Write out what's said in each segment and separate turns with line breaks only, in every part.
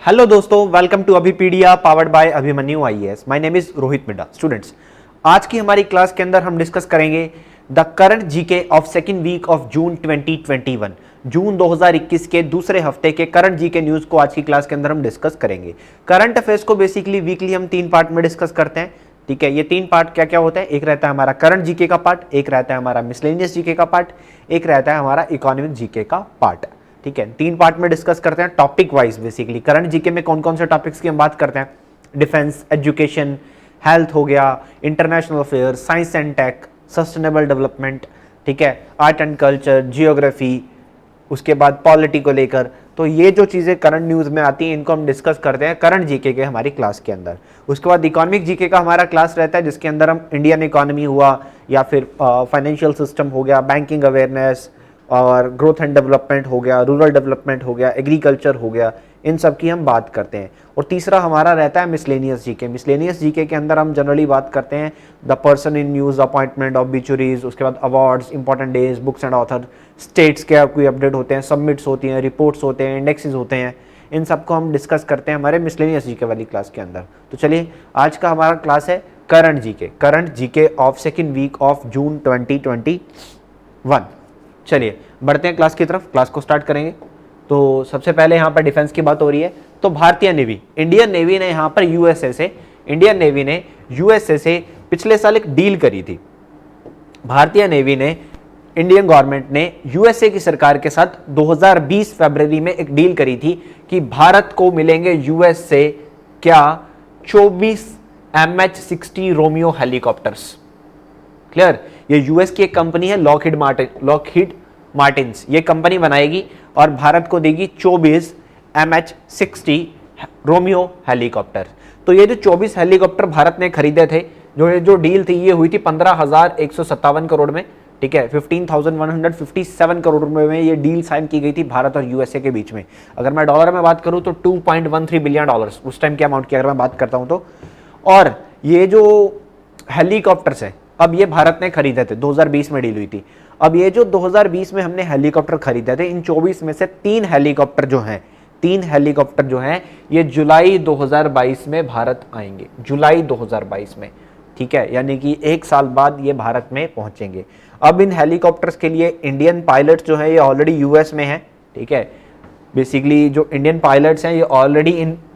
Hello दोस्तों, welcome to Abhipedia powered by Abhimanyu IAS. My name is Rohit Midda. Students, आज की हमारी क्लास के अंदर हम डिस्कस करेंगे the current GK of second week of June 2021। June 2021 के दूसरे हफ्ते के करंट जीके न्यूज को आज की क्लास के अंदर हम डिस्कस करेंगे। करंट अफेयर्स को बेसिकली वीकली हम 3 पार्ट में डिस्कस करते हैं। ठीक है, ये 3 पार्ट क्या क्या होता है? एक रहता है हमारा करंट जीके का पार्ट, एक रहता है हमारा मिसलेनियस जीके का पार्ट, एक रहता है हमारा इकोनॉमिक जीके का पार्ट। ठीक है, 3 पार्ट में डिस्कस करते हैं topic wise. Basically current GK में कौन कौन से टॉपिक्स की हम बात करते हैं? डिफेंस, एजुकेशन, हेल्थ हो गया, international affairs, science and tech, sustainable development, ठीक है, आर्ट एंड कल्चर, जियोग्राफी, उसके बाद पॉलिटी को लेकर। तो ये जो चीज़ें करंट न्यूज़ में आती हैं इनको हम डिस्कस करते हैं करंट जीके के हमारी क्लास के अंदर। उसके बाद इकोनॉमिक जीके का हमारा क्लास रहता है जिसके अंदर हम इंडियन इकोनॉमी हुआ या फिर फाइनेंशियल सिस्टम हो गया, बैंकिंग अवेयरनेस और ग्रोथ एंड डेवलपमेंट हो गया, रूरल डेवलपमेंट हो गया, एग्रीकल्चर हो गया, इन सब की हम बात करते हैं। और तीसरा हमारा रहता है मिसलेनियस जीके। मिसलेनियस जीके के अंदर हम जनरली बात करते हैं the person in news, appointment, ऑब्ituaries, उसके बाद awards, important days, books and author, states के कोई अपडेट होते हैं, सबमिट्स होती हैं, रिपोर्ट्स होते हैं, इंडेक्सेस होते हैं, इन सबको हम डिस्कस करते हैं हमारे मिसलेनियस जीके वाली क्लास के अंदर। तो चलिए, आज का हमारा क्लास है current GK of second week of June 2021। चलिए बढ़ते हैं क्लास की तरफ, क्लास को स्टार्ट करेंगे। तो सबसे पहले यहाँ पर डिफेंस की बात हो रही है। तो भारतीय नेवी, इंडियन नेवी ने यहाँ पर इंडियन नेवी ने यूएसए से पिछले साल एक डील करी थी। भारतीय नेवी ने, इंडियन गवर्नमेंट ने यूएसए की सरकार के साथ 2020 फरवरी में एक डील करी थी कि भारत को मिलेंगे यूएस से क्या 24 MH-60 रोमियो हेलीकॉप्टर्स। क्लियर? ये यूएस की एक कंपनी है लॉकहीड मार्टिन्स, ये कंपनी बनाएगी और भारत को देगी 24 MH-60 रोमियो हेलीकॉप्टर। तो ये जो 24 हेलीकॉप्टर भारत ने खरीदे थे, जो डील थी ये हुई थी 15,157 करोड़ में। ठीक है, 15,157 करोड़ रुपए में ये डील साइन की गई थी भारत और यूएसए के बीच में। अगर मैं डॉलर में बात करूं तो $2.13 बिलियन उस टाइम के अमाउंट की अगर मैं बात करता हूं तो। और ये जो हेलीकॉप्टर्स है, अब ये भारत ने खरीदे थे, 2020 में डील हुई थी। अब ये जो 2020 में हमने हेलीकॉप्टर खरीदे थे, इन 24 में से 3 हेलीकॉप्टर जो हैं ये जुलाई 2022 में भारत आएंगे, जुलाई 2022 में। ठीक है, यानी कि 1 साल बाद ये भारत में पहुंचेंगे। अब इन हेलीकॉप्टर्स के लिए इंडियन पायलट्स जो है ये ऑलरेडी यूएस में है। ठीक है, बेसिकली जो इंडियन पायलट्स हैं ये ऑलरेडी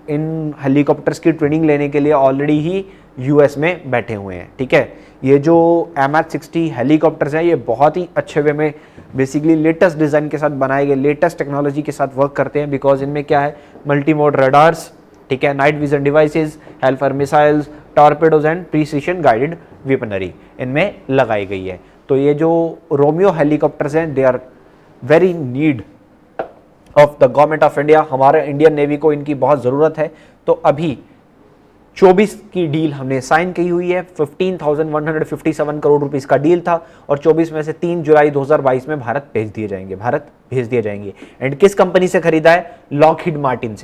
इन हेलीकॉप्टर्स की ट्रेनिंग लेने के लिए ऑलरेडी ही यूएस में बैठे हुए हैं। ठीक है, ये जो MH-60 हेलीकॉप्टर्स हैं ये बहुत ही अच्छे वे में बेसिकली लेटेस्ट डिज़ाइन के साथ बनाए गए, लेटेस्ट टेक्नोलॉजी के साथ वर्क करते हैं। बिकॉज इनमें क्या है, मल्टी मोड रडार्स, ठीक है, night vision devices, Hellfire missiles, torpedoes and precision guided weaponry इनमें लगाई गई है। तो ये जो रोमियो हेलीकॉप्टर्स हैं they are very need of the government of India. हमारे इंडियन नेवी को इनकी बहुत ज़रूरत है। तो अभी 24 की डील हमने साइन की हुई है। 15,157 करोड़ रुपीस का डील था और 24 में से 3 जुलाई 2022 में भारत भेज दिए जाएंगे। एंड किस कंपनी से खरीदा है? लॉकहीड मार्टिन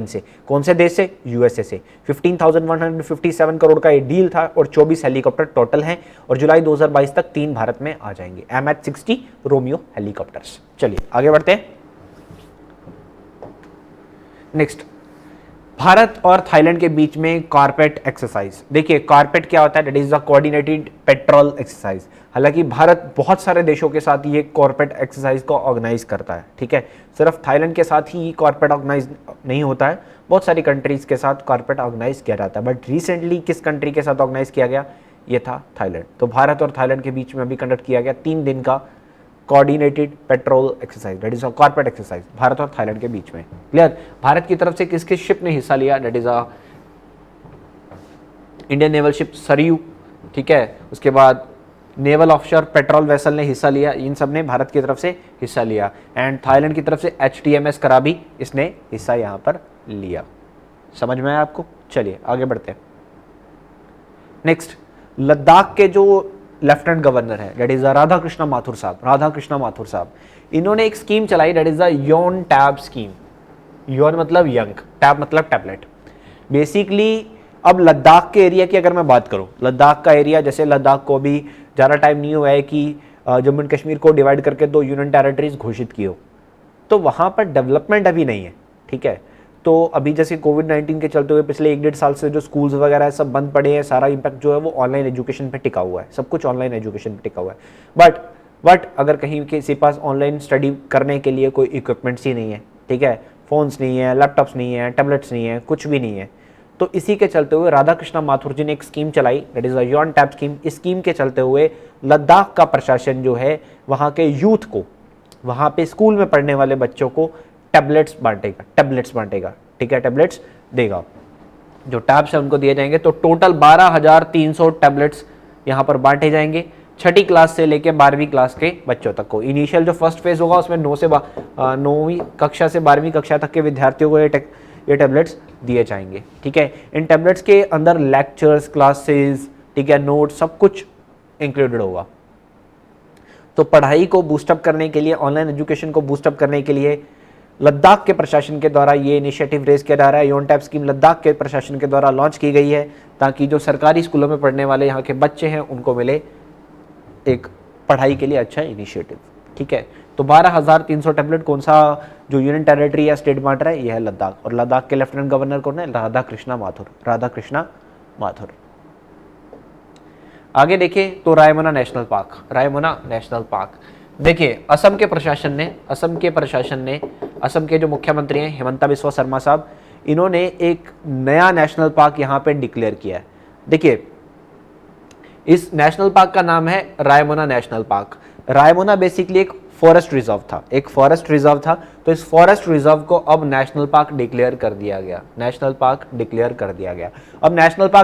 से। कौन से देश से? यूएसए से। 15,157 करोड़ का ये डील था और 24 हेलीकॉप्टर टोटल हैं और जुलाई 2022 तक 3 भारत में आ जाएंगे, MH-60 रोमियो हेलीकॉप्टर्स। चलिए आगे बढ़ते हैं। नेक्स्ट, भारत और थाईलैंड के बीच में कारपेट एक्सरसाइज। देखिए, कारपेट क्या होता है? That is the coordinated petrol exercise. हालांकि भारत बहुत सारे देशों के साथ ये कारपेट एक्सरसाइज को ऑर्गेनाइज करता है। ठीक है, सिर्फ थाईलैंड के साथ ही कारपेट ऑर्गेनाइज नहीं होता है, बहुत सारी कंट्रीज के साथ कारपेट ऑर्गेनाइज किया जाता है। बट रिसेंटली किस कंट्री के साथ ऑर्गेनाइज किया गया? ये था थाईलैंड। तो भारत और थाईलैंड के बीच में अभी कंडक्ट किया गया 3 दिन का coordinated petrol exercise, that is a carpet exercise, Bharat और थाईलैंड के बीच में। क्लियर? भारत की तरफ से किस किस शिप ने हिस्सा लिया? That is a Indian naval ship Saryu. ठीक है, उसके बाद नेवल ऑफशोर पेट्रोल वेसल ने हिस्सा लिया। इन सब ने भारत की तरफ से हिस्सा लिया। एंड थाईलैंड की तरफ से HTMS कराबी, इसने हिस्सा यहाँ पर लिया। समझ में आया आपको? चलिए आगे बढ़ते हैं। नेक्स्ट, लद्दाख के जो लेफ्टिनेंट गवर्नर है दैट इज राधा कृष्णा माथुर साहब, इन्होंने एक स्कीम चलाई that is the Youn tab scheme. Youn मतलब यंग, टैब मतलब टैबलेट। बेसिकली अब लद्दाख के एरिया की अगर मैं बात करूं, लद्दाख का एरिया, जैसे लद्दाख को भी ज़्यादा टाइम नहीं हुआ है कि जम्मू एंड कश्मीर को डिवाइड करके 2 यूनियन टेरिटरीज घोषित की हो, तो वहाँ पर डेवलपमेंट अभी नहीं है। ठीक है, तो अभी जैसे कोविड-19 के चलते हुए पिछले 1 डेढ़ साल से जो स्कूल्स वगैरह है सब बंद पड़े हैं, सारा इम्पैक्ट जो है वो ऑनलाइन एजुकेशन पे टिका हुआ है, सब कुछ ऑनलाइन एजुकेशन पे टिका हुआ है। बट अगर कहीं किसी पास ऑनलाइन स्टडी करने के लिए कोई इक्विपमेंट्स ही नहीं है, ठीक है, फ़ोन्स नहीं है, लैपटॉप्स नहीं है, टैबलेट्स नहीं है, कुछ भी नहीं है, तो इसी के चलते हुए राधा कृष्णा माथुर जी ने एक स्कीम चलाई, दैट इज़ अ योन टैब स्कीम। इस स्कीम के चलते हुए लद्दाख का प्रशासन जो है वहाँ के यूथ को, वहाँ पे स्कूल में पढ़ने वाले बच्चों को टैबलेट्स बांटेगा, ठीक है, टैबलेट्स देगा, जो टैब्स है उनको दिए जाएंगे। तो टोटल 12,300 टैबलेट्स यहाँ पर बांटे जाएंगे, छठी क्लास से लेकर 12वीं क्लास के बच्चों तक को। इनिशियल जो फर्स्ट फेज होगा उसमें 9वीं कक्षा से 12वीं कक्षा तक के विद्यार्थियों को ये टैबलेट्स दिए जाएंगे, ठीक है। इन टैबलेट्स के अंदर लेक्चर्स, क्लासेस, ठीक है, नोट, सब कुछ इंक्लूडेड होगा। तो पढ़ाई को बूस्टअप करने के लिए, ऑनलाइन एजुकेशन को बूस्टअप करने के लिए लद्दाख के प्रशासन के द्वारा ये इनिशिएटिव रेज किया जा रहा है। योन टैब स्कीम लद्दाख के प्रशासन के द्वारा लॉन्च की गई है ताकि जो सरकारी स्कूलों में पढ़ने वाले यहाँ के बच्चे हैं उनको मिले एक पढ़ाई के लिए अच्छा इनिशिएटिव, ठीक है। तो 12,300 टैबलेट कौन सा जो यूनियन टेरिटरी या स्टेट बांट रहा है, यह है लद्दाख। और लद्दाख के लेफ्टिनेंट गवर्नर कौन है? राधा कृष्णा माथुर। आगे देखिए तो रायमना नेशनल पार्क। देखिए असम के प्रशासन ने असम के जो मुख्यमंत्री हैं हिमंता बिस्वा शर्मा साहब, इन्होंने एक नया नेशनल पार्क यहाँ पे डिक्लेयर किया है। देखिए इस नेशनल पार्क का नाम है Raimona national park. Raimona basically एक फॉरेस्ट रिजर्व था, तो इस फॉरेस्ट रिजर्व को अब नेशनल पार्क डिक्लेयर कर दिया गया। अब नेशनल पार्क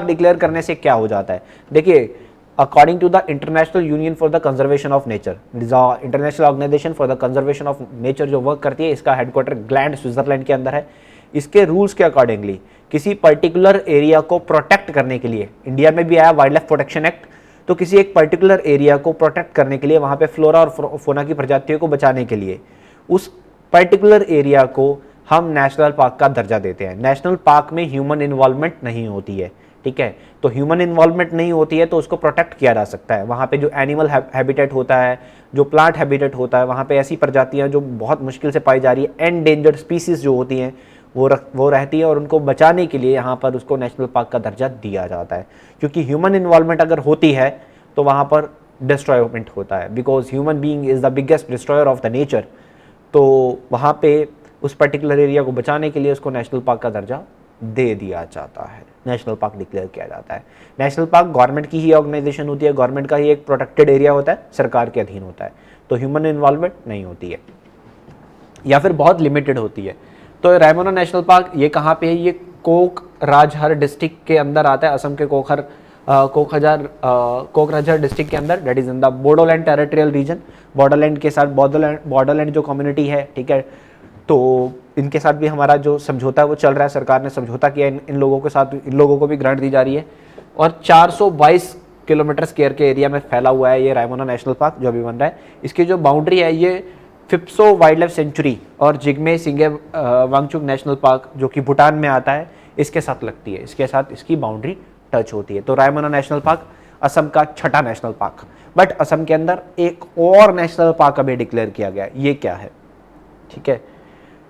डिक्लेयर करने से क्या हो जाता है? देखिए according to the International Union for the Conservation of Nature, International Organization for the Conservation of Nature जो वर्क करती है, इसका हेडक्वार्टर ग्लैंड स्विट्जरलैंड के अंदर है। इसके रूल्स के अकॉर्डिंगली किसी पर्टिकुलर एरिया को प्रोटेक्ट करने के लिए, इंडिया में भी आया वाइल्ड लाइफ प्रोटेक्शन एक्ट, तो किसी एक पर्टिकुलर एरिया को प्रोटेक्ट करने के लिए, वहाँ पे फ्लोरा और फोना की प्रजातियों को बचाने के लिए उस पर्टिकुलर एरिया को हम नेशनल पार्क का दर्जा देते हैं। नेशनल पार्क में ह्यूमन इन्वॉल्वमेंट नहीं होती है, ठीक है। तो ह्यूमन इन्वॉल्वमेंट नहीं होती है तो उसको प्रोटेक्ट किया जा सकता है। वहाँ पे जो एनिमल हैबिटेट होता है, जो प्लांट हैबिटेट होता है, वहाँ पे ऐसी प्रजातियाँ जो बहुत मुश्किल से पाई जा रही है, एंडेंजर्ड स्पीसीज जो होती हैं वो रहती है, और उनको बचाने के लिए यहाँ पर उसको नेशनल पार्क का दर्जा दिया जाता है। क्योंकि ह्यूमन इन्वॉल्वमेंट अगर होती है तो वहाँ पर डिस्ट्रॉयमेंट होता है, because human being is the biggest destroyer of the nature. तो वहाँ पे उस पर्टिकुलर एरिया को बचाने के लिए उसको नेशनल पार्क का दर्जा दे दिया जाता है, नेशनल पार्क डिक्लेयर किया जाता है। नेशनल पार्क गवर्नमेंट की ही ऑर्गेनाइजेशन होती है, गवर्नमेंट का ही एक प्रोटेक्टेड एरिया होता है, सरकार के अधीन होता है, तो ह्यूमन इन्वॉल्वमेंट नहीं होती है या फिर बहुत लिमिटेड होती है। तो रायमना नेशनल पार्क ये कहाँ पे है? ये कोकराझार डिस्ट्रिक्ट के अंदर आता है, असम के कोकराझार डिस्ट्रिक्ट के अंदर, that is in the Bodoland territorial reason. Borderland के साथ बॉर्डरलैंड जो कम्युनिटी है, ठीक है, तो इनके साथ भी हमारा जो समझौता है वो चल रहा है। सरकार ने समझौता किया इन लोगों के साथ, इन लोगों को भी ग्रांट दी जा रही है। और 422 किलोमीटर स्क्वायर के एरिया में फैला हुआ है ये रायमना नेशनल पार्क जो अभी बन रहा है। इसकी जो बाउंड्री है ये फिप्सो वाइल्ड लाइफ सेंचुरी और जिग्मे सिंगे वांगचुक नेशनल पार्क जो कि भूटान में आता है, इसके साथ लगती है, इसके साथ इसकी बाउंड्री टच होती है। तो रायमना नेशनल पार्क असम का छठा नेशनल पार्क। बट असम के अंदर एक और नेशनल पार्क अभी डिक्लेयर किया गया, ये क्या है? ठीक है,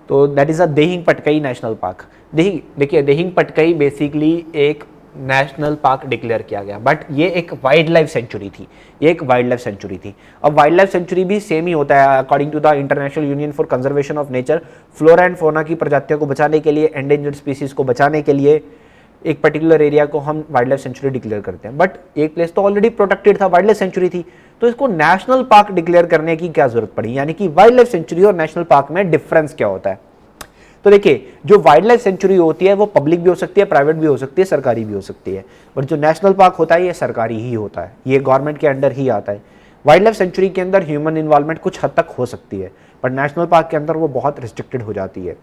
तो that is a Dehing Patkai national park. देखिए देहिंग पटकई बेसिकली एक नेशनल पार्क डिक्लेयर किया गया, बट ये एक वाइल्ड लाइफ सेंचुरी थी, अब वाइल्ड लाइफ सेंचुरी भी सेम ही होता है according to the International Union for Conservation of Nature. Flora and fauna की प्रजातियों को बचाने के लिए, एंडेंजर्ड स्पीसीज को बचाने के लिए एक पर्टिकुलर एरिया को हम वाइल्ड लाइफ सेंचुरी डिक्लेयर करते हैं। बट एक प्लेस तो ऑलरेडी प्रोटेक्टेड था, वाइल्ड लाइफ सेंचुरी थी, तो इसको नेशनल पार्क डिक्लेयर करने की क्या जरूरत पड़ी? यानी कि वाइल्ड लाइफ सेंचुरी और नेशनल पार्क में डिफरेंस क्या होता है? तो देखिए जो वाइल्ड लाइफ सेंचुरी होती है वो पब्लिक भी हो सकती है, प्राइवेट भी हो सकती है, सरकारी भी हो सकती है, बट जो नेशनल पार्क होता है ये सरकारी ही होता है, ये गवर्नमेंट के अंडर ही आता है। वाइल्ड लाइफ सेंचुरी के अंदर ह्यूमन इन्वॉल्वमेंट कुछ हद तक हो सकती है, बट नेशनल पार्क के अंदर वो बहुत रिस्ट्रिक्टेड हो जाती है।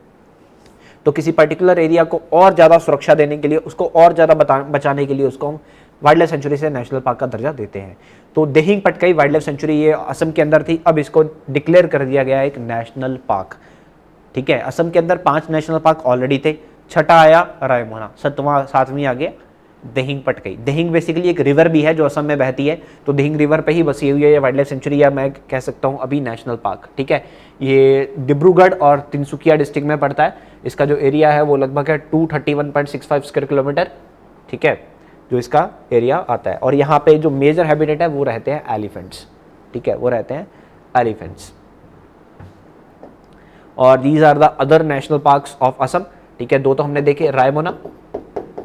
तो किसी पर्टिकुलर एरिया को और ज़्यादा सुरक्षा देने के लिए, उसको और ज़्यादा बचाने के लिए उसको हम वाइल्ड लाइफ सेंचुरी से नेशनल पार्क का दर्जा देते हैं। तो Dehing Patkai wild life century ये असम के अंदर थी, अब इसको डिक्लेयर कर दिया गया एक नेशनल पार्क। ठीक है, असम के अंदर 5 नेशनल पार्क ऑलरेडी थे, छठा आया रायमना, सातवीं आ गया दिहिंग पटकई। दिहिंग बेसिकली एक रिवर भी है जो असम में बहती है, तो दिहिंग रिवर पे ही बसी हुई है ये वाइल्ड लाइफ सेंचुरी, या मैं कह सकता हूँ अभी नेशनल पार्क। ठीक है, ये डिब्रूगढ़ और तिनसुकिया डिस्ट्रिक्ट में पड़ता है। इसका जो एरिया है वो लगभग है 231.65 स्क्वायर किलोमीटर। ठीक है, जो इसका एरिया आता है, और यहाँ पे जो मेजर हैबिटेट है वो रहते हैं एलिफेंट्स। ठीक है, वो रहते हैं एलिफेंट्स। और these are the other national parks of Assam. ठीक है, दो तो हमने देखे, रायमोना।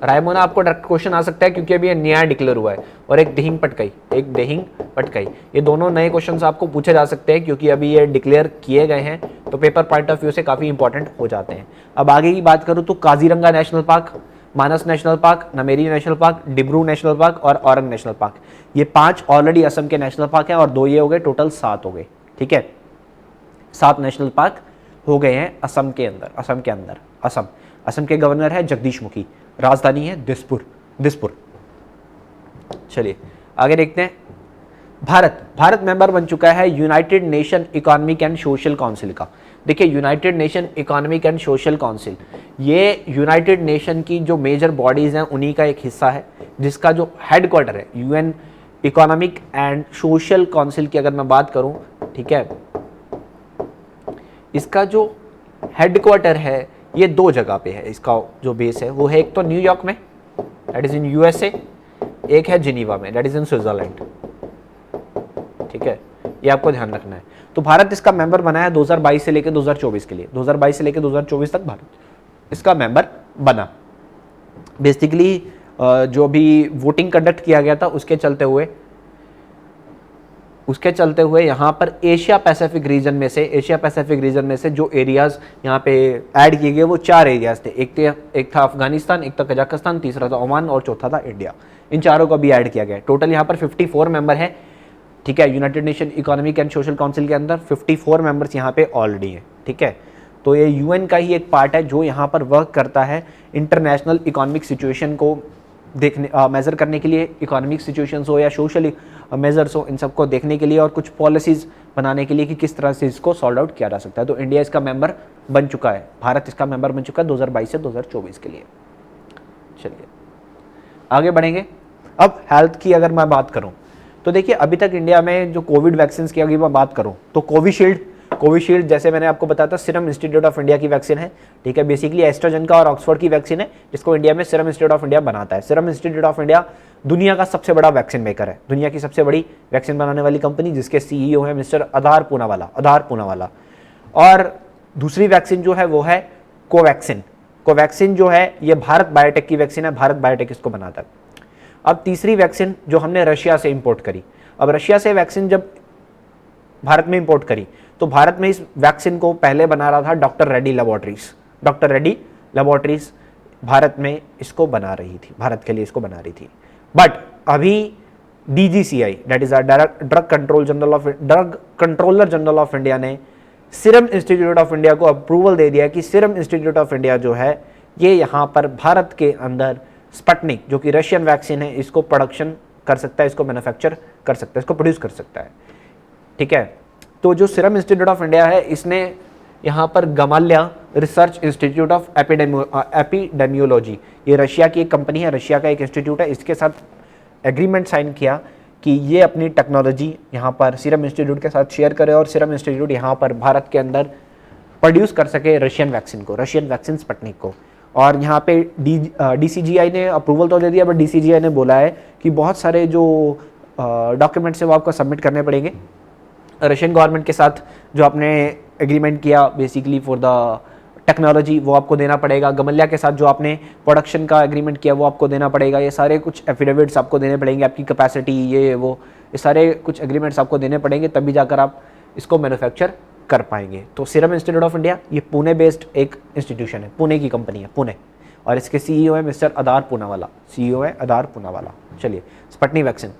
रायमोना आपको डायरेक्ट क्वेश्चन आ सकता है क्योंकि अभी ये नया डिक्लेयर हुआ है, और एक दिहिंग पटकई, एक दिहिंग पटकई। ये दोनों नए क्वेश्चंस आपको पूछे जा सकते हैं क्योंकि अभी ये डिक्लेयर किए गए हैं, तो पेपर पॉइंट ऑफ व्यू से काफी इंपॉर्टेंट हो जाते हैं। अब आगे की बात करूं तो Kaziranga national park, Manas national park, Nameri national park, Dibru national park और औरंग नेशनल पार्क, ये 5 ऑलरेडी असम के नेशनल पार्क हैं और 2 ये हो गए, टोटल 7 हो गए। ठीक है, 7 नेशनल पार्क हो गए हैं असम के अंदर। असम के गवर्नर है जगदीश मुखी, राजधानी है दिसपुर। चलिए आगे देखते हैं। भारत मेंबर बन चुका है United nation economic and social council का। देखिए, United nation economic and social council, ये यूनाइटेड नेशन की जो मेजर बॉडीज हैं उन्हीं का एक हिस्सा है, जिसका जो हेडक्वार्टर है UN economic and social council की अगर मैं बात करूं, ठीक है, इसका जो हेडक्वार्टर है ये 2 जगह पे है। इसका जो बेस है वो है एक तो न्यूयॉर्क में, दैट इज इन यूएसए, एक है जिनीवा में, दैट इज इन स्विट्जरलैंड। ठीक है, ये आपको ध्यान रखना है। तो भारत इसका मेंबर बना है 2022 से लेकर 2024 के लिए। 2022 से लेकर 2024 तक भारत इसका मेंबर बना। बेसिकली जो भी वोटिंग कंडक्ट किया गया था उसके चलते हुए यहाँ पर एशिया पैसिफिक रीजन में से जो एरियाज यहाँ पे ऐड किए गए वो 4 एरियाज थे। एक था अफगानिस्तान, एक था कजाकिस्तान, तीसरा था ओमान और चौथा था इंडिया। इन चारों को भी ऐड किया गया। टोटल यहाँ पर 54 मेंबर है। ठीक है, United nation economic and social council के अंदर 54 मेंबर्स यहाँ पे ऑलरेडी हैं। ठीक है, तो ये यूएन का ही एक पार्ट है जो यहाँ पर वर्क करता है इंटरनेशनल इकोनॉमिक सिचुएशन को देखने मेजर करने के लिए, इकोनॉमिक सिचुएशंस हो या सोशल मेजर्स हो, इन सबको देखने के लिए और कुछ पॉलिसीज बनाने के लिए कि किस तरह से इसको सॉल्व आउट किया जा सकता है। तो इंडिया इसका मेंबर बन चुका है, भारत इसका मेंबर बन चुका है 2022 से 2024 के लिए। चलिए आगे बढ़ेंगे। अब हेल्थ की अगर मैं बात करूं तो देखिए, अभी तक इंडिया में जो कोविड वैक्सीन की अगर मैं बात करूं तो कोविशील्ड जैसे मैंने आपको बताया था, सीरम इंस्टीट्यूट ऑफ इंडिया की वैक्सीन है। ठीक है, बेसिकली एस्ट्राजेनेका और ऑक्सफोर्ड की वैक्सीन है, जिसको इंडिया में सीरम इंस्टीट्यूट ऑफ इंडिया बनाता है। सीरम इंस्टीट्यूट ऑफ इंडिया दुनिया का सबसे बड़ा वैक्सीन मेकर है, दुनिया की सबसे बड़ी वैक्सीन बनाने वाली कंपनी, जिसके सीईओ है मिस्टर आधार पूनावाला। और दूसरी वैक्सीन जो है वो है कोवैक्सीन जो है ये भारत बायोटेक की वैक्सीन है, भारत बायोटेक इसको बनाता है। अब तीसरी वैक्सीन जो हमने रशिया से इंपोर्ट करी, अब रशिया से वैक्सीन जब भारत में इंपोर्ट करी तो भारत में इस वैक्सीन को पहले बना रहा था डॉक्टर रेड्डी लैबोरेटरीज भारत में इसको बना रही थी, भारत के लिए इसको बना रही थी। बट अभी DGCI that is drug controller general of India ने सीरम इंस्टीट्यूट ऑफ इंडिया को अप्रूवल दे दिया कि सीरम इंस्टीट्यूट ऑफ इंडिया जो है ये यहाँ पर भारत के अंदर स्पुतनिक जो कि रशियन वैक्सीन है इसको प्रोडक्शन कर सकता है, इसको मैन्युफैक्चर कर सकता है, इसको प्रोड्यूस कर सकता है। ठीक है, तो जो सीरम इंस्टीट्यूट ऑफ इंडिया है इसने यहाँ पर गमाल्या रिसर्च इंस्टीट्यूट ऑफ एपिडेमियोलॉजी, ये रशिया की एक कंपनी है, रशिया का एक इंस्टीट्यूट है, इसके साथ एग्रीमेंट साइन किया कि ये अपनी टेक्नोलॉजी यहाँ पर सीरम इंस्टीट्यूट के साथ शेयर करे और सीरम इंस्टीट्यूट यहाँ पर भारत के अंदर प्रोड्यूस कर सके रशियन वैक्सीन स्पुतनिक को। और यहाँ पे DCGI ने अप्रूवल तो दे दिया, बट DCGI ने बोला है कि बहुत सारे जो डॉक्यूमेंट्स है वो आपको सबमिट करने पड़ेंगे रशियन गवर्नमेंट के साथ, जो आपने एग्रीमेंट किया बेसिकली फॉर द टेक्नोलॉजी वो आपको देना पड़ेगा। गमल्या के साथ जो आपने प्रोडक्शन का एग्रीमेंट किया वो आपको देना पड़ेगा। ये सारे कुछ एफिडेविट्स आपको देने पड़ेंगे, आपकी कैपेसिटी ये सारे कुछ एग्रीमेंट्स आपको देने पड़ेंगे, तभी जाकर आप इसको मैन्युफैक्चर कर पाएंगे। तो सीरम इंस्टीट्यूट ऑफ इंडिया ये पुणे बेस्ड एक इंस्टीट्यूशन है, पुणे की कंपनी है, पुणे, और इसके CEO है मिस्टर आधार पूनावाला। चलिए स्पुतनिक वैक्सीन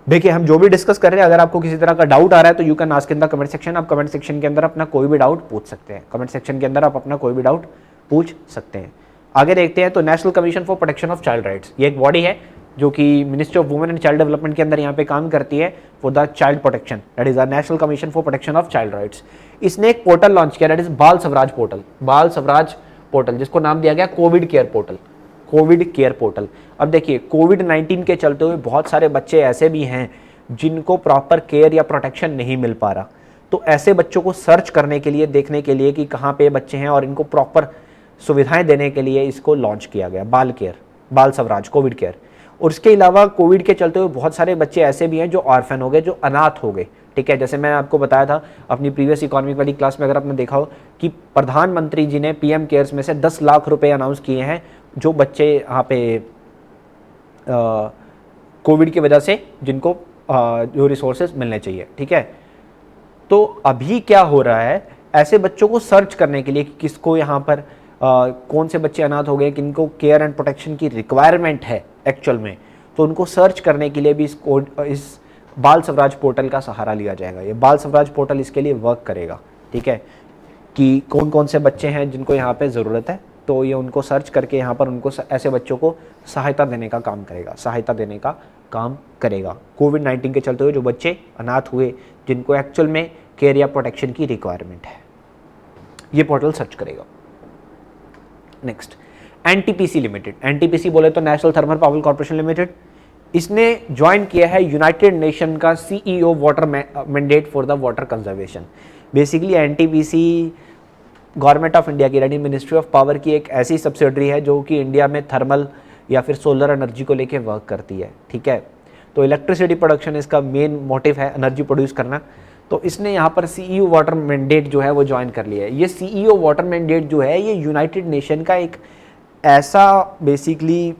देखिए, हम जो भी डिस्कस कर रहे हैं, अगर आपको किसी तरह का डाउट आ रहा है तो you can ask in the comment section. आप कमेंट सेक्शन के अंदर अपना कोई भी डाउट पूछ सकते हैं। आगे देखते हैं तो national commission for protection of child rights, ये एक बॉडी है जो कि ministry of women and child development के अंदर यहाँ पे काम करती है for the child protection, that is the national commission for protection of child rights. इसने एक पोर्टल लॉन्च किया, दैट इज बाल स्वराज पोर्टल, जिसको नाम दिया गया Covid care portal, Covid care portal. अब देखिए कोविड-19 के चलते हुए बहुत सारे बच्चे ऐसे भी हैं जिनको प्रॉपर केयर या प्रोटेक्शन नहीं मिल पा रहा, तो ऐसे बच्चों को सर्च करने के लिए, देखने के लिए कि कहाँ पे बच्चे हैं और इनको प्रॉपर सुविधाएं देने के लिए इसको लॉन्च किया गया, बाल केयर, बाल स्वराज कोविड केयर। और इसके अलावा कोविड के चलते हुए बहुत सारे बच्चे ऐसे भी हैं जो ऑर्फन हो गए, जो अनाथ हो गए, ठीक है। जैसे मैंने आपको बताया था अपनी प्रीवियस इकोनॉमिक वाली क्लास में, अगर आपने देखा हो कि प्रधानमंत्री जी ने पीएम केयर्स में से 10 लाख रुपए अनाउंस किए हैं जो बच्चे यहाँ पे कोविड की वजह से जिनको जो रिसोर्सेज मिलने चाहिए, ठीक है। तो अभी क्या हो रहा है, ऐसे बच्चों को सर्च करने के लिए कि किसको यहाँ पर कौन से बच्चे अनाथ हो गए, किनको केयर एंड प्रोटेक्शन की रिक्वायरमेंट है एक्चुअल में, तो उनको सर्च करने के लिए भी इस बाल स्वराज पोर्टल का सहारा लिया जाएगा। ये बाल स्वराज पोर्टल इसके लिए वर्क करेगा, ठीक है, कि कौन कौन से बच्चे हैं जिनको यहाँ पे ज़रूरत है, तो ये उनको सर्च करके यहाँ पर उनको ऐसे बच्चों को सहायता देने का काम करेगा, सहायता देने का काम करेगा। कोविड-19 के चलते हुए जो बच्चे अनाथ हुए, जिनको एक्चुअल में केयर या प्रोटेक्शन की रिक्वायरमेंट है, ये पोर्टल सर्च करेगा। Next, NTPC limited. एनटीपीसी बोले तो national thermal power corporation limited. इसने ज्वाइन किया है यूनाइटेड नेशन का CEO water mandate for the water conservation. Basically NTPC government of India की, यानी मिनिस्ट्री ऑफ पावर की एक ऐसी सब्सिडरी है जो कि इंडिया में थर्मल या फिर सोलर एनर्जी को लेके वर्क करती है, ठीक है। तो इलेक्ट्रिसिटी प्रोडक्शन इसका मेन मोटिव है, एनर्जी प्रोड्यूस करना। तो इसने यहाँ पर सीईओ वाटर मैंडेट जो है वो ज्वाइन कर लिया है। ये सीईओ वाटर मैंडेट जो है ये यूनाइटेड नेशन का एक ऐसा बेसिकली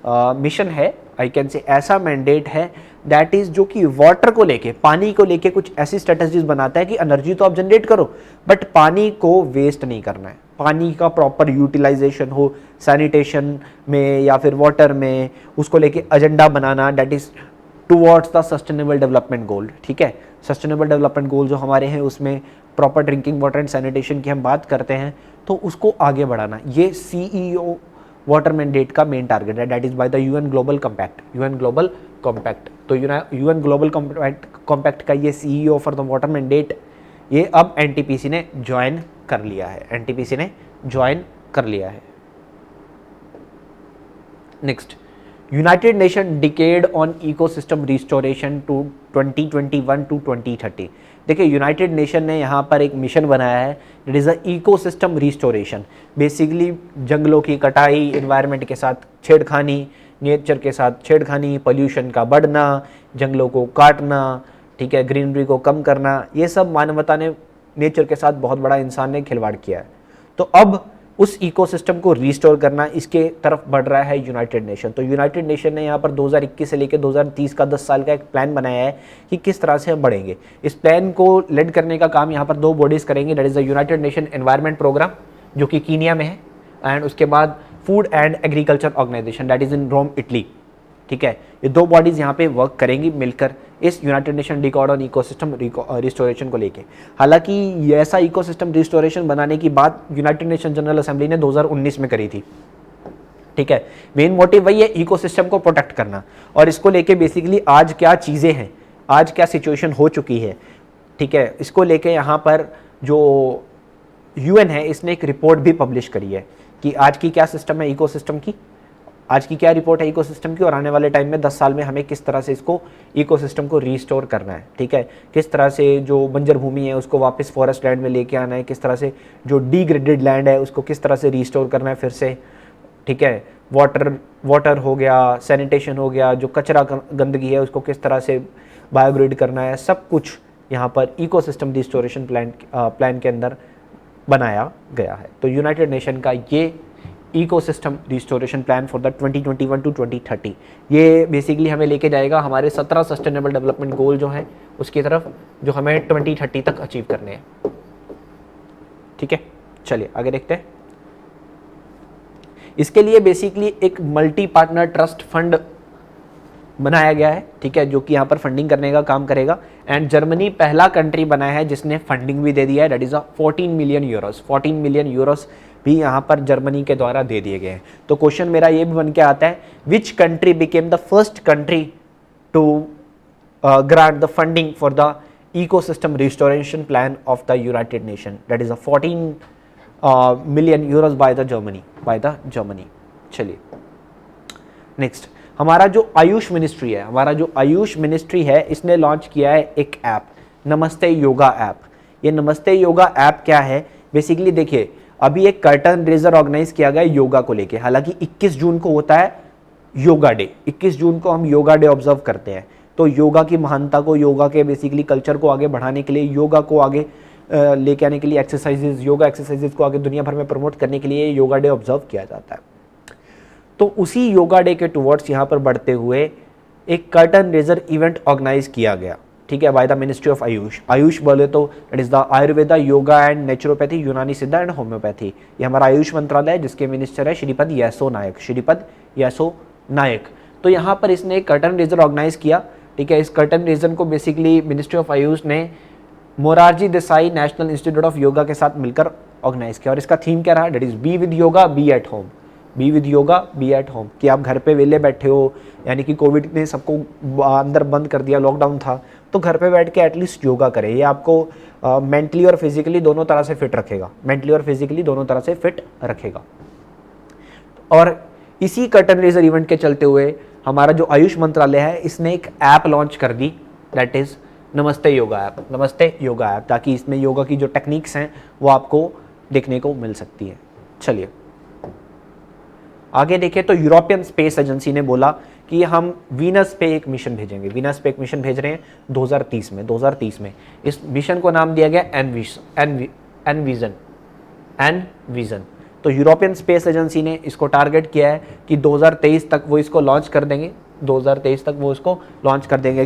मिशन है, आई कैन से ऐसा मैंडेट है दैट इज जो कि वाटर को लेके, पानी को लेके कुछ ऐसी स्ट्रेटजीज बनाता है कि एनर्जी तो आप जनरेट करो बट पानी को वेस्ट नहीं करना है, पानी का प्रॉपर यूटिलाइजेशन हो, सैनिटेशन में या फिर वाटर में, उसको लेके agenda banana, that is towards the sustainable development goal, ठीक है। सस्टेनेबल डेवलपमेंट गोल जो हमारे हैं उसमें proper drinking water and sanitation की हम बात करते हैं, तो उसको आगे बढ़ाना, ये सीईओ वाटर मैंडेट का मेन टारगेट है, that is by the UN global compact, UN global compact. तो यूएन ग्लोबल कॉम्पैक्ट का ये CEO for the water mandate ये अब एनटीपीसी ने ज्वाइन कर लिया है, एनटीपीसी ने ज्वाइन कर लिया है। Next, United Nation decade on ecosystem restoration to 2021 to 2030। देखिए यूनाइटेड नेशन ने यहाँ पर एक मिशन बनाया है, it is a ecosystem restoration. Basically जंगलों की कटाई, एनवायरनमेंट के साथ छेड़खानी, नेचर के साथ छेड़खानी, पोल्यूशन का बढ़ना, जंगलों को काटना, ठीक है, ग्रीनरी को कम करना, ये सब मानवता ने, नेचर के साथ बहुत बड़ा इंसान ने खिलवाड़ किया है। तो अब उस इकोसिस्टम को रिस्टोर करना, इसके तरफ बढ़ रहा है यूनाइटेड नेशन। तो यूनाइटेड नेशन ने यहाँ पर 2021 से लेकर 2030 का 10 साल का एक प्लान बनाया है कि किस तरह से हम बढ़ेंगे। इस प्लान को लीड करने का काम यहाँ पर दो बॉडीज़ करेंगे, that is the United Nation Environment Programme जो कि कीनिया में है, एंड उसके बाद food and agriculture organization that is in Rome, Italy, ठीक है। ये दो बॉडीज़ यहाँ पे वर्क करेंगी मिलकर इस United Nation decade on ecosystem restoration को लेके। हालांकि ये ऐसा इकोसिस्टम रिस्टोरेशन बनाने की बात यूनाइटेड नेशन जनरल असेंबली ने 2019 में करी थी, ठीक है। मेन मोटिव वही है, इकोसिस्टम को प्रोटेक्ट करना, और इसको लेके बेसिकली आज क्या चीज़ें हैं, आज क्या सिचुएशन हो चुकी है, ठीक है, इसको लेके यहाँ पर जो यूएन है इसने एक रिपोर्ट भी पब्लिश करी है कि आज की क्या सिस्टम है इकोसिस्टम की, आज की क्या रिपोर्ट है इकोसिस्टम की, और आने वाले टाइम में 10 साल में हमें किस तरह से इसको इकोसिस्टम को रीस्टोर करना है, ठीक है। किस तरह से जो बंजर भूमि है उसको वापस फॉरेस्ट लैंड में लेके आना है, किस तरह से जो डिग्रेडेड लैंड है उसको किस तरह से रीस्टोर करना है फिर से, ठीक है। वाटर हो गया, सैनिटेशन हो गया, जो कचरा गंदगी है उसको किस तरह से बायोग्रिड करना है, सब कुछ यहाँ पर इकोसिस्टम रिस्टोरेशन प्लान के अंदर बनाया गया है। तो यूनाइटेड नेशन का ये ecosystem restoration plan for the 2021 to 2030 ये बेसिकली हमें लेके जाएगा हमारे 17 सस्टेनेबल डेवलपमेंट गोल जो हैं उसकी तरफ, जो हमें 2030 तक अचीव करने हैं, ठीक है। चलिए आगे देखते हैं। इसके लिए बेसिकली एक मल्टी पार्टनर ट्रस्ट फंड बनाया गया है, ठीक है, जो कि यहाँ पर फंडिंग करने का काम करेगा। एंड जर्मनी पहला कंट्री बना है जिसने फंडिंग भी दे दिया है, that is 14 million Euros. 14 million Euros भी यहाँ पर जर्मनी के द्वारा दे दिए गए हैं। तो क्वेश्चन मेरा ये भी बन के आता है, which country became the first country to grant the funding for the ecosystem restoration plan of the United Nation, that is 14 million euros by the Germany. चलिए नेक्स्ट, हमारा जो आयुष मिनिस्ट्री है इसने लॉन्च किया है एक ऐप, नमस्ते योगा ऐप। ये नमस्ते योगा ऐप क्या है? बेसिकली देखिए, अभी एक कर्टन रेजर ऑर्गेनाइज किया गया योगा को लेके। हालांकि 21 जून को होता है योगा डे, 21 जून को हम योगा डे ऑब्जर्व करते हैं। तो योगा की महानता को, योगा के बेसिकली कल्चर को आगे बढ़ाने के लिए, योगा को आगे लेके आने के लिए, योगा एक्सरसाइजेज को आगे दुनिया भर में प्रमोट करने के लिए योगा डे ऑब्जर्व किया जाता है। तो उसी योगा डे के टुवर्ड्स यहाँ पर बढ़ते हुए एक कर्टन रेजर इवेंट ऑर्गेनाइज किया गया, ठीक है, by the ministry of Ayush. Ayush बोले तो it is the Ayurveda, yoga and naturopathy, यूनानी सिद्धा एंड होम्योपैथी। ये हमारा आयुष मंत्रालय है जिसके मिनिस्टर है श्रीपद येसो नायक। तो यहाँ पर इसने एक कर्टन रेजर ऑर्गेनाइज किया, ठीक है। इस कर्टन रेजर को बेसिकली मिनिस्ट्री ऑफ आयुष ने Morarji Desai national institute of yoga के साथ मिलकर ऑर्गेनाइज किया। और इसका थीम क्या रहा? That is be with yoga be at home, be with yoga be at home. कि आप घर पे वेले बैठे हो, यानी कि कोविड ने सबको अंदर बंद कर दिया, लॉकडाउन था, तो घर पे बैठ के एटलीस्ट योगा करें। ये आपको मेंटली और फिजिकली दोनों तरह से फिट रखेगा, और इसी कर्टन रेजर इवेंट के चलते हुए हमारा जो आयुष मंत्रालय है इसने एक ऐप लॉन्च कर दी, दैट इज नमस्ते योगा ऐप, ताकि इसमें योगा की जो टेक्निक्स हैं वो आपको देखने को मिल सकती है। चलिए आगे देखें तो यूरोपियन स्पेस एजेंसी ने बोला कि हम वीनस पे एक मिशन भेजेंगे। वीनस पे एक मिशन भेज रहे हैं 2030 में। इस मिशन को नाम दिया गया एनविजन। तो यूरोपियन स्पेस एजेंसी ने इसको टारगेट किया है कि 2023 तक वो इसको लॉन्च कर देंगे,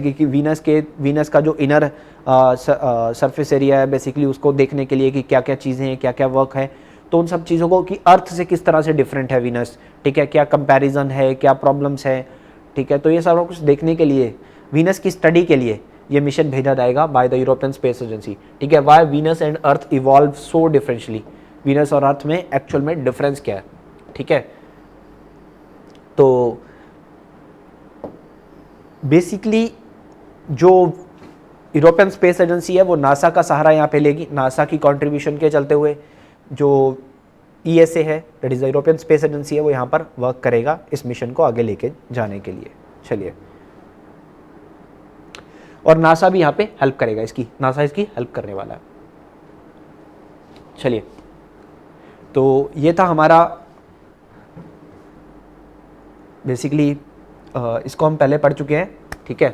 क्योंकि वीनस का जो इनर सरफेस एरिया है बेसिकली उसको देखने के लिए कि क्या क्या चीज़ें हैं, क्या क्या वर्क है, तो उन सब चीज़ों को कि अर्थ से किस तरह से डिफरेंट है वीनस, ठीक है, क्या कंपैरिजन है, क्या प्रॉब्लम्स है, ठीक है। तो ये सारा कुछ देखने के लिए, वीनस की स्टडी के लिए ये मिशन भेजा जाएगा by the European Space Agency, ठीक है। Why Venus and Earth evolve so differently, Venus और अर्थ में एक्चुअल में डिफरेंस क्या है, ठीक है। तो बेसिकली जो यूरोपियन स्पेस एजेंसी है वो नासा का सहारा यहाँ पे लेगी। नासा की कंट्रीब्यूशन के चलते हुए जो ESA है, that is the European Space agency है, वो यहाँ पर वर्क करेगा इस मिशन को आगे लेके जाने के लिए। चलिए, और नासा भी यहाँ पे हेल्प करेगा, नासा इसकी हेल्प करने वाला है। चलिए, तो ये था हमारा बेसिकली, इसको हम पहले पढ़ चुके हैं, ठीक है।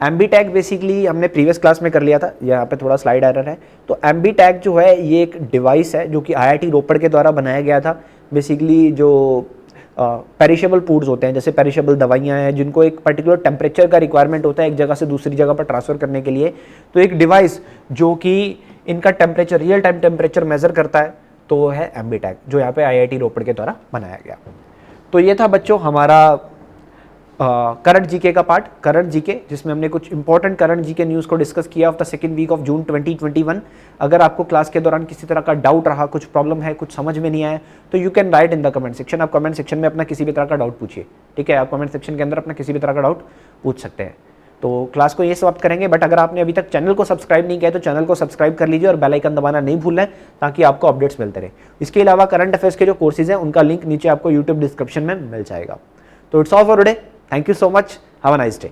एम्बीटैग बेसिकली हमने प्रीवियस क्लास में कर लिया था, यहाँ पे थोड़ा स्लाइड एरर है। तो एम्बीटैग जो है ये एक डिवाइस है जो कि IIT रोपड़ के द्वारा बनाया गया था। बेसिकली जो पेरिशेबल फूड्स होते हैं, जैसे पेरिशेबल दवाइयाँ हैं जिनको एक पर्टिकुलर टेम्परेचर का रिक्वायरमेंट होता है एक जगह से दूसरी जगह पर ट्रांसफ़र करने के लिए, तो एक डिवाइस जो कि इनका temperature, real time temperature measure करता है, तो वो है एम्बीटैग, जो यहाँ पे IIT रोपड़ के द्वारा बनाया गया। तो ये था बच्चों हमारा करंट जीके का पार्ट, करंट जीके, जिसमें हमने कुछ इंपॉर्टेंट करंट जीके न्यूज़ को डिस्कस किया of the second week of June 2021। अगर आपको क्लास के दौरान किसी तरह का डाउट रहा, कुछ प्रॉब्लम है, कुछ समझ में नहीं आया, तो you can write in the comment section. आप कमेंट सेक्शन में अपना किसी भी तरह का डाउट पूछिए, ठीक है। आप कमेंट सेक्शन के अंदर अपना किसी भी तरह का डाउट पूछ सकते हैं। तो क्लास को ये समाप्त करेंगे, बट अगर आपने अभी तक चैनल को सब्सक्राइब नहीं किया तो चैनल को सब्सक्राइब कर लीजिए और बेल आइकन दबाना नहीं भूलें ताकि आपको अपडेट्स मिलते रहे। इसके अलावा करंट अफेयर्स के जो कोर्सेज हैं उनका लिंक नीचे आपको यूट्यूब डिस्क्रिप्शन में मिल जाएगा। तो it's all for today, thank you so much, have a nice day.